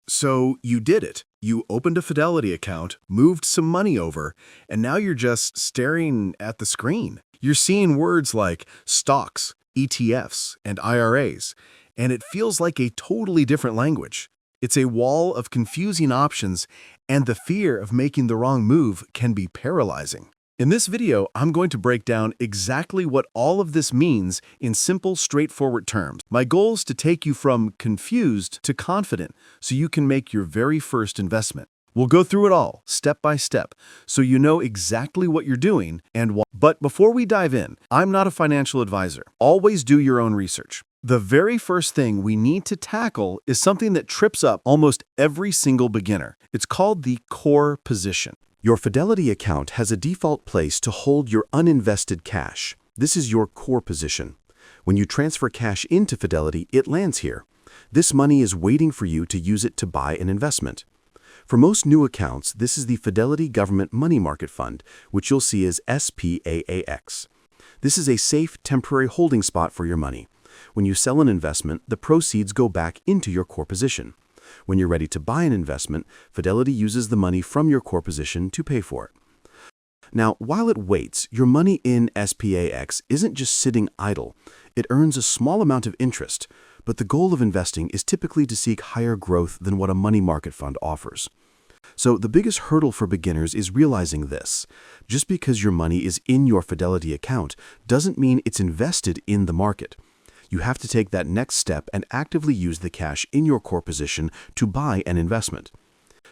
So you did it. You opened a Fidelity account, moved some money over, and now you're just staring at the screen. You're seeing words like stocks, ETFs, and IRAs, and it feels like a totally different language. It's a wall of confusing options, and the fear of making the wrong move can be paralyzing. In this video, I'm going to break down exactly what all of this means in simple, straightforward terms. My goal is to take you from confused to confident so you can make your very first investment. We'll go through it all, step by step, so you know exactly what you're doing and why. But before we dive in, I'm not a financial advisor. Always do your own research. The very first thing we need to tackle is something that trips up almost every single beginner. It's called the core position. Your Fidelity account has a default place to hold your uninvested cash. This is your core position. When you transfer cash into Fidelity, it lands here. This money is waiting for you to use it to buy an investment. For most new accounts, this is the Fidelity Government Money Market Fund, which you'll see as SPAAX. This is a safe, temporary holding spot for your money. When you sell an investment, the proceeds go back into your core position. When you're ready to buy an investment, Fidelity uses the money from your core position to pay for it. Now, while it waits, your money in SPAX isn't just sitting idle. It earns a small amount of interest, but the goal of investing is typically to seek higher growth than what a money market fund offers. So the biggest hurdle for beginners is realizing this. Just because your money is in your Fidelity account doesn't mean it's invested in the market. You have to take that next step and actively use the cash in your core position to buy an investment.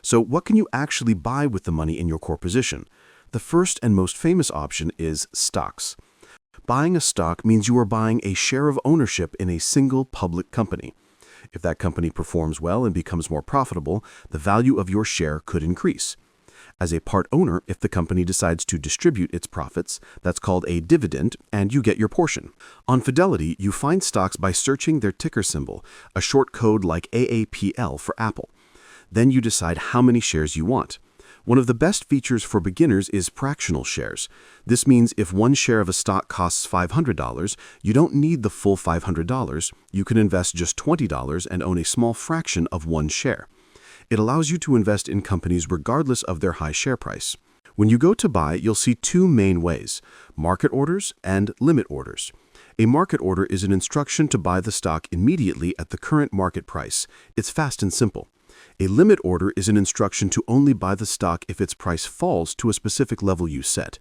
So what can you actually buy with the money in your core position? The first and most famous option is stocks. Buying a stock means you are buying a share of ownership in a single public company. If that company performs well and becomes more profitable, the value of your share could increase. As a part owner, if the company decides to distribute its profits, that's called a dividend, and you get your portion. On Fidelity, you find stocks by searching their ticker symbol, a short code like AAPL for Apple. Then you decide how many shares you want. One of the best features for beginners is fractional shares. This means if one share of a stock costs $500, you don't need the full $500. You can invest just $20 and own a small fraction of one share. It allows you to invest in companies regardless of their high share price. When you go to buy, you'll see two main ways: market orders and limit orders. A market order is an instruction to buy the stock immediately at the current market price. It's fast and simple. A limit order is an instruction to only buy the stock if its price falls to a specific level you set.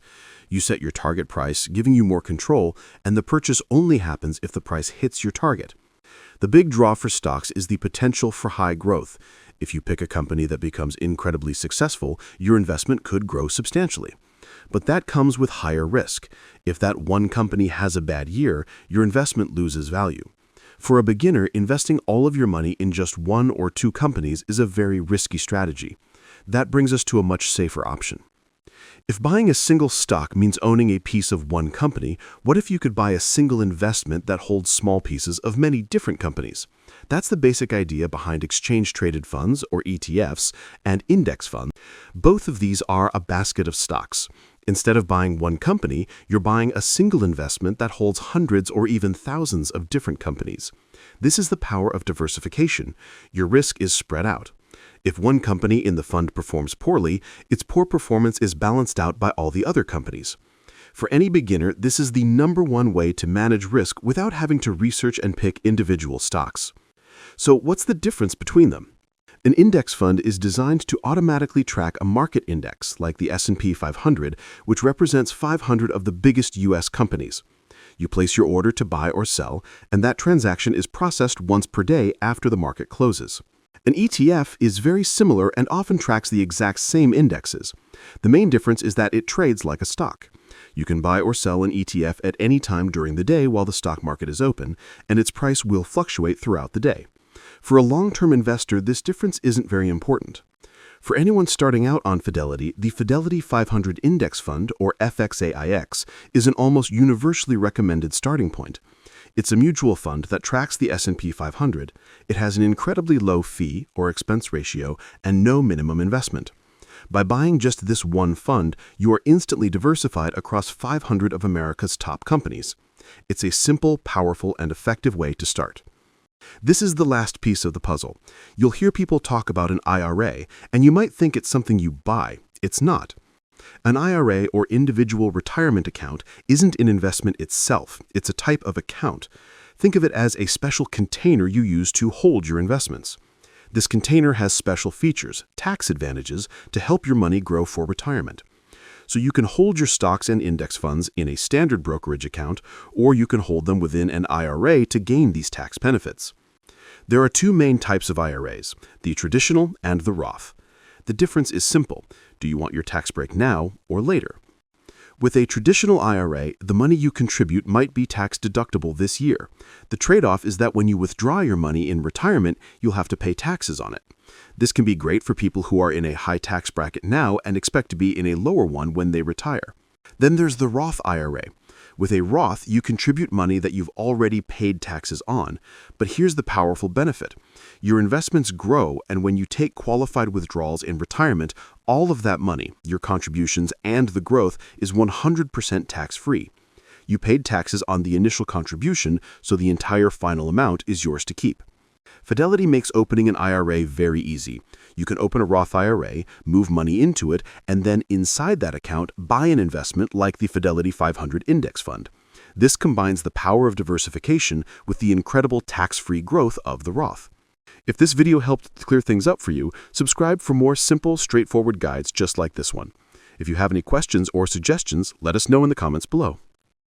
You set your target price, giving you more control, and the purchase only happens if the price hits your target. The big draw for stocks is the potential for high growth. If you pick a company that becomes incredibly successful, your investment could grow substantially. But that comes with higher risk. If that one company has a bad year, your investment loses value. For a beginner, investing all of your money in just one or two companies is a very risky strategy. That brings us to a much safer option. If buying a single stock means owning a piece of one company, what if you could buy a single investment that holds small pieces of many different companies? That's the basic idea behind exchange-traded funds, or ETFs, and index funds. Both of these are a basket of stocks. Instead of buying one company, you're buying a single investment that holds hundreds or even thousands of different companies. This is the power of diversification. Your risk is spread out. If one company in the fund performs poorly, its poor performance is balanced out by all the other companies. For any beginner, this is the #1 way to manage risk without having to research and pick individual stocks. So what's the difference between them? An index fund is designed to automatically track a market index, like the S&P 500, which represents 500 of the biggest U.S. companies. You place your order to buy or sell, and that transaction is processed once per day after the market closes. An ETF is very similar and often tracks the exact same indexes. The main difference is that it trades like a stock. You can buy or sell an ETF at any time during the day while the stock market is open, and its price will fluctuate throughout the day. For a long-term investor, this difference isn't very important. For anyone starting out on Fidelity, the Fidelity 500 Index Fund, or FXAIX, is an almost universally recommended starting point. It's a mutual fund that tracks the S&P 500. It has an incredibly low fee or expense ratio and no minimum investment. By buying just this one fund, you are instantly diversified across 500 of America's top companies. It's a simple, powerful, and effective way to start. This is the last piece of the puzzle. You'll hear people talk about an IRA, and you might think it's something you buy. It's not. An IRA, or individual retirement account, isn't an investment itself. It's a type of account. Think of it as a special container you use to hold your investments. This container has special features, tax advantages, to help your money grow for retirement. So you can hold your stocks and index funds in a standard brokerage account, or you can hold them within an IRA to gain these tax benefits. There are two main types of IRAs, the traditional and the Roth. The difference is simple. Do you want your tax break now or later? With a traditional IRA, the money you contribute might be tax deductible this year. The trade-off is that when you withdraw your money in retirement, you'll have to pay taxes on it. This can be great for people who are in a high tax bracket now and expect to be in a lower one when they retire. Then there's the Roth IRA. With a Roth, you contribute money that you've already paid taxes on. But here's the powerful benefit. Your investments grow, and when you take qualified withdrawals in retirement, all of that money, your contributions and the growth, is 100% tax-free. You paid taxes on the initial contribution, so the entire final amount is yours to keep. Fidelity makes opening an IRA very easy. You can open a Roth IRA, move money into it, and then inside that account, buy an investment like the Fidelity 500 Index Fund. This combines the power of diversification with the incredible tax-free growth of the Roth. If this video helped clear things up for you, subscribe for more simple, straightforward guides just like this one. If you have any questions or suggestions, let us know in the comments below.